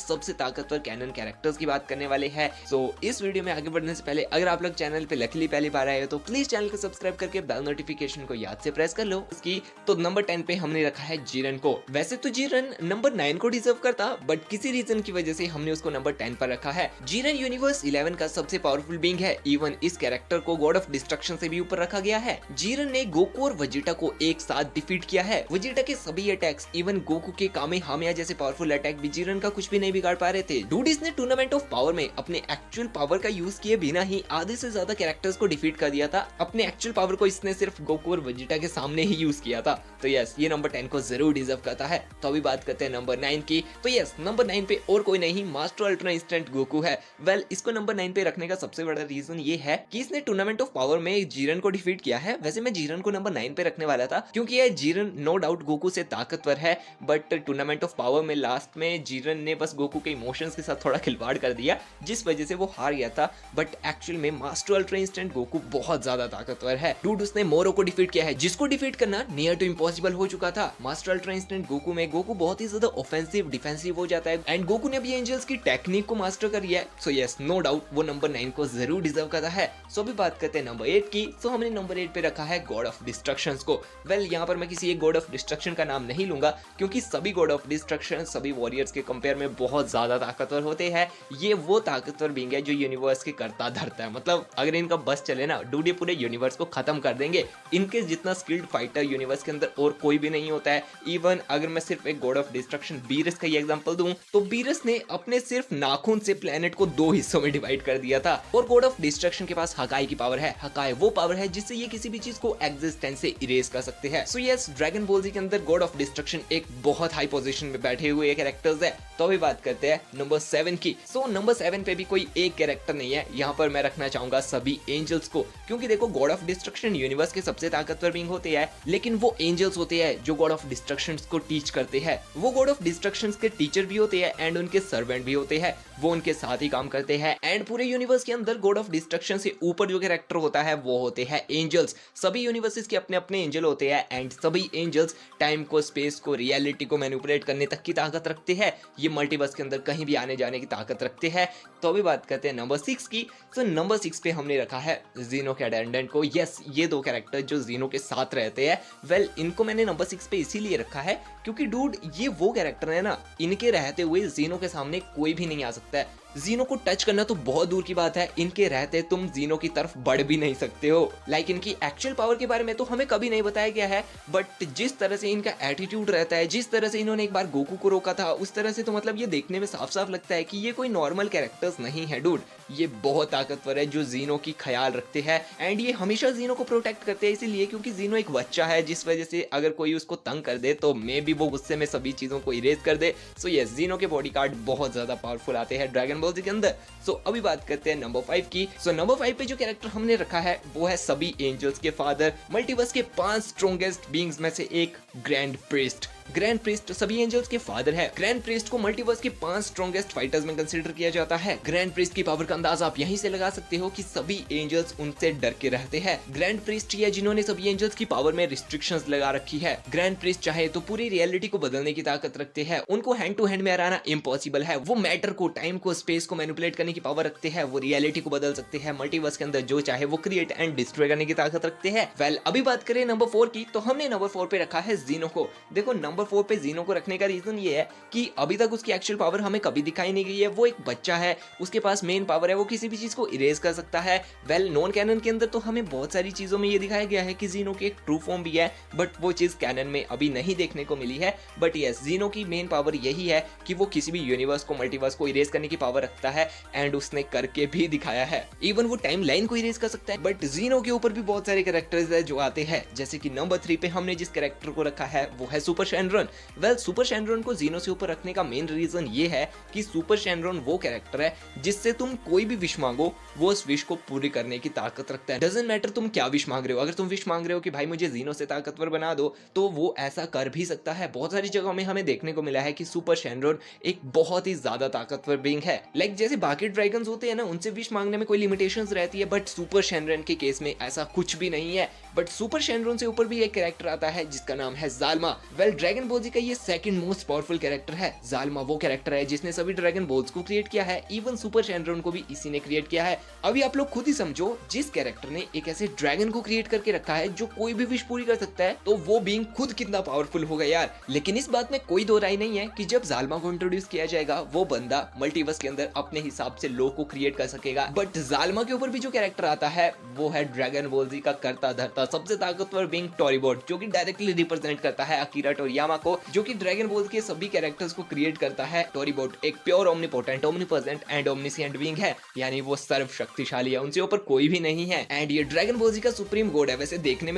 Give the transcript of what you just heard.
सबसे ताकतवर cannon characters की बात करने वाले हैं। सो इस वीडियो में आगे बढ़ने से पहले अगर आप लोग चैनल पे लकीली पहली बार आए हो तो प्लीज चैनल को सब्सक्राइब करके बेल नोटिफिकेशन को याद से प्रेस कर लो। इसकी तो नंबर 10 पे हमने रखा है जीरन को। वैसे तो जीरन नंबर 9 को डिजर्व करता, बट किसी रीजन की वजह से हमने उसको नंबर 10 पर रखा है। जीरन यूनिवर्स 11 का सबसे पावरफुल बीइंग है। इवन इस कैरेक्टर को गॉड ऑफ डिस्ट्रक्शन से भी ऊपर रखा गया है। जीरन ने गोकू और वेजिटा को एक साथ डिफीट किया है। वेजिटा के सभी अटैक्स, इवन गोकू के कामेहामेहा जैसे पावरफुल अटैक भी जीरन का कुछ भी नहीं बिगाड़ पा रहे थे। डूड इसने टूर्नामेंट ऑफ पावर में अपने एक्चुअल पावर का यूज किए बिना ही आधे से ज्यादा कैरेक्टर्स को डिफीट कर दिया था। अपने एक्चुअल पावर को इसने सिर्फ गोकू और वेजिटा के सामने ही यूज किया था। तो यस, ये नंबर 10 को जरूर डिजर्व करता है। तो अभी बात करते हैं नंबर 9 की। तो यस, नंबर 9 पे और कोई नहीं, मास्टर अल्ट्रा इंस्टेंट गोकू है। वेल, इसको नंबर 9 पे रखने का सबसे बड़ा रीजन ये है कि इसने टूर्नामेंट ऑफ पावर में जीरन को डिफीट किया है। वैसे मैं जीरन को नंबर 9 पे रखने वाला था क्योंकि ये जीरन नो डाउट गोकू से ताकतवर है, बट टूर्नामेंट ऑफ पावर में लास्ट में जीरन ने बस गोकू के इमोशंस के साथ थोड़ा खिलवाड़ कर दिया, जिस वजह से वो हार गया था। बट एक्चुअल में मास्टर अल्ट्रा इंस्टेंट गोकू बहुत ज्यादा ताकतवर है। डूड उसने मोरो को डिफीट किया है, जिसको डिफीट करना नियर टू इम्पॉसिबल हो चुका था। मास्टर अल्ट्रा इंस्टेंट गोकू में गोकू बहुत ही ज्यादा ऑफेंसिव डिफेंसिव हो जाता है एंड गोकू ने भी एंजल्स की टेक्निक को मास्टर कर लिया है। सो यस, नो डाउट वो नंबर 9 को जरूर डिजर्व करता है। सो अभी बात करते हैं नंबर 8 की। सो हमने नंबर 8 पे रखा है गॉड ऑफ डिस्ट्रक्शन को। वेल, यहाँ पर मैं किसी एक गॉड ऑफ डिस्ट्रक्शन का नाम नहीं लूंगा क्योंकि सभी गॉड ऑफ डिस्ट्रक्शन सभी वॉरियर्स के कंपेयर में बहुत ज्यादा ताकतवर होते हैं। ये वो ताकतवर बीइंग है जो यूनिवर्स के करता धरता है। मतलब अगर इनका बस चले ना, डूड ये पूरे यूनिवर्स को खत्म कर देंगे। इनके जितना स्किल्ड फाइटर यूनिवर्स के अंदर और कोई भी नहीं होता है। इवन अगर मैं सिर्फ एक गॉड ऑफ डिस्ट्रक्शन बीरस का ही एग्जांपल दूं तो बीरस ने अपने सिर्फ नाखून से प्लेनेट को 2 हिस्सों में डिवाइड कर दिया था। और गॉड ऑफ डिस्ट्रक्शन के पास हकाई की पावर है। हकाई वो पावर है जिससे ये किसी भी चीज को एग्जिस्टेंस से इरेज कर सकते हैं। सो यस, ड्रैगन बॉल जी के अंदर गॉड ऑफ डिस्ट्रक्शन एक बहुत हाई पोजीशन में बैठे हुए कैरेक्टर्स है। तो अभी बात करते हैं नंबर 7 की। सो नंबर 7 पे भी कोई एक कैरेक्टर नहीं है। यहाँ पर मैं रखना चाहूंगा सभी एंजल्स को, क्योंकि देखो गॉड ऑफ डिस्ट्रक्शन यूनिवर्स के सबसे ताकतवर बीइंग होते हैं, लेकिन वो एंजल्स होते हैं जो गॉड ऑफ डिस्ट्रक्शन को टीच करते हैं। वो गॉड ऑफ डिस्ट्रक्शन के टीचर भी होते हैं एंड उनके सर्वेंट भी होते हैं। वो उनके साथ ही काम करते हैं एंड पूरे यूनिवर्स के अंदर गॉड ऑफ डिस्ट्रक्शन से ऊपर जो कैरेक्टर होता है वो होते हैं एंजल्स। सभी यूनिवर्सेस के अपने अपने एंजल होते हैं एंड सभी एंजल्स टाइम को, स्पेस को, रियलिटी को मैनिपुलेट करने तक की ताकत रखते हैं। ये मल्टीवर्स के अंदर कहीं भी आने जाने की ताकत रखते हैं। तो अभी बात करते हैं नंबर 6 की। तो नंबर 6 पे हमने रखा है जीनो के अटेंडेंट को। यस, ये दो कैरेक्टर जो जीनो के साथ रहते हैं। वेल, इनको मैंने नंबर 6 पे इसीलिए रखा है क्योंकि डूड ये वो कैरेक्टर है ना, इनके रहते हुए जीनो के सामने कोई भी नहीं आ सकता है। जीनो को टच करना तो बहुत दूर की बात है, इनके रहते तुम जीनो की तरफ बढ़ भी नहीं सकते हो। लाइक इनकी एक्चुअल पावर के बारे में तो हमें कभी नहीं बताया गया है, बट जिस तरह से इनका एटीट्यूड रहता है, जिस तरह से इन्होंने एक बार गोकू को रोका था, उस तरह से तो मतलब ये देखने में साफ साफ लगता है कि ये कोई नॉर्मल कैरेक्टर्स नहीं है। डूड ये बहुत ताकतवर है जो जीनो की ख्याल रखते हैं एंड ये हमेशा जीनो को प्रोटेक्ट करते हैं, इसीलिए क्योंकि जीनो एक बच्चा है, जिस वजह से अगर कोई उसको तंग कर दे तो मे भी वो गुस्से में सभी चीजों को इरेज कर दे। सो यस, जीनो के बॉडी कार्ड बहुत ज्यादा पावरफुल आते हैं ड्रैगन बॉल जी के अंदर। सो अभी बात करते हैं नंबर 5 की। सो नंबर 5 पे जो कैरेक्टर हमने रखा है वो है सभी एंजल्स के फादर, मल्टीवर्स के 5 स्ट्रॉन्गेस्ट बीइंग्स में से एक, ग्रैंड प्रीस्ट। ग्रैंड प्रीस्ट सभी एंजल्स के फादर है। ग्रैंड प्रीस्ट को मल्टीवर्स के 5 स्ट्रॉन्गेस्ट फाइटर्स में कंसीडर किया जाता है। ग्रैंड प्रीस्ट की पावर का अंदाजा आप यहीं से लगा सकते हो कि सभी एंजल्स उनसे डर के रहते हैं। ग्रैंड प्रीस्ट ही है जिन्होंने सभी एंजल्स की पावर में रिस्ट्रिक्शंस लगा रखी है। ग्रैंड प्रीस्ट चाहे तो पूरी रियलिटी को बदलने की ताकत रखते हैं। उनको हैंड टू हैंड में हराना इम्पॉसिबल है। वो मैटर को, टाइम को, स्पेस को मैनिपुलेट करने की पावर रखते हैं। वो रियलिटी को बदल सकते हैं। मल्टीवर्स के अंदर जो चाहे वो क्रिएट एंड डिस्ट्रॉय करने की ताकत रखते हैं। वेल, अभी बात करें नंबर 4 की, तो हमने नंबर 4 पे रखा है जीनो को। देखो, नंबर 4 पे जीनो को रखने का रीजन ये है कि अभी तक उसकी एक्चुअल पावर हमें कभी दिखाई नहीं गई है। वो एक बच्चा है, उसके पास मेन पावर है, वो किसी भी चीज को इरेज कर सकता है। वेल, नॉन कैनन के अंदर तो हमें बहुत सारी चीजों में ये दिखाया गया है कि जीनो की एक ट्रू फॉर्म भी है, बट वो चीज कैनन में अभी नहीं देखने को मिली है। बट यस, जीनो की मेन पावर यही है कि वो किसी भी यूनिवर्स को, मल्टीवर्स को इरेज करने की पावर रखता है एंड उसने करके भी दिखाया है। इवन वो टाइम लाइन को इरेज कर सकता है। बट जीनो के ऊपर भी बहुत सारे कैरेक्टर्स है जो आते हैं, जैसे कि नंबर 3 पे हमने जिस कैरेक्टर को रखा है वो है सुपर शैनरॉन। वेल, सुपर शैनरॉन को जीनो से ऊपर रखने का मेन रीजन ये है कि सुपर शैनरॉन वो कैरेक्टर है जिससे तुम कोई भी विश मांगो वो उस विश को पूरी करने की ताकत रखता है। डजंट मैटर तुम क्या विश मांग रहे हो, अगर तुम विश मांग रहे हो कि भाई मुझे जीनो से ताकतवर बना दो, तो वो ऐसा कर भी सकता है। बहुत सारी जगहों में हमें देखने को मिला है कि सुपर शैनरॉन एक बहुत ही ज्यादा ताकतवर बीइंग है। लाइक जैसे बाकी ड्रैगन्स होते हैं ना, उनसे विश मांगने में कोई लिमिटेशंस रहती है, बट सुपर शैनरॉन के केस में ऐसा कुछ भी नहीं है। बट सुपर शैनरॉन से ऊपर भी एक कैरेक्टर आता है जिसका नाम है जालमा। वेल, ड्रैगन बॉल जी का ये सेकंड मोस्ट पावरफुल कैरेक्टर है। जालिमा वो कैरेक्टर है जिसने सभी ड्रैगन बॉल्स को क्रिएट किया है, इवन सुपर शैंड्रॉन को भी इसी ने क्रिएट किया है। अभी आप लोग खुद ही समझो, जिस कैरेक्टर ने एक ऐसे ड्रैगन को क्रिएट करके रखा है जो कोई भी विश पूरी कर सकता है, तो वो बीइंग खुद कितना पावरफुल होगा यार। लेकिन इस बात में कोई दो राय नहीं है कि जब जालिमा को इंट्रोड्यूस किया जाएगा, वो बंदा मल्टीवर्स के अंदर अपने हिसाब से लो को क्रिएट कर सकेगा। बट जालिमा के ऊपर भी जो कैरेक्टर आता है वो है ड्रैगन बॉल जी का करता धरता सबसे ताकतवर बीइंग टोरीबॉट, जो कि डायरेक्टली रिप्रेजेंट करता है अकीरा टोरियामा को, जो कि ड्रैगन बॉल के सभी कैरेक्टर्स को क्रिएट करता है। टोरीबॉट एक pure omnipotent, omnipresent and omniscient being है, यानी वो सर्व शक्तिशाली है, उनसे ऊपर कोई भी नहीं है। एंड ये ड्रैगन बॉल जी का सुप्रीम गॉड है। वैसे देखने में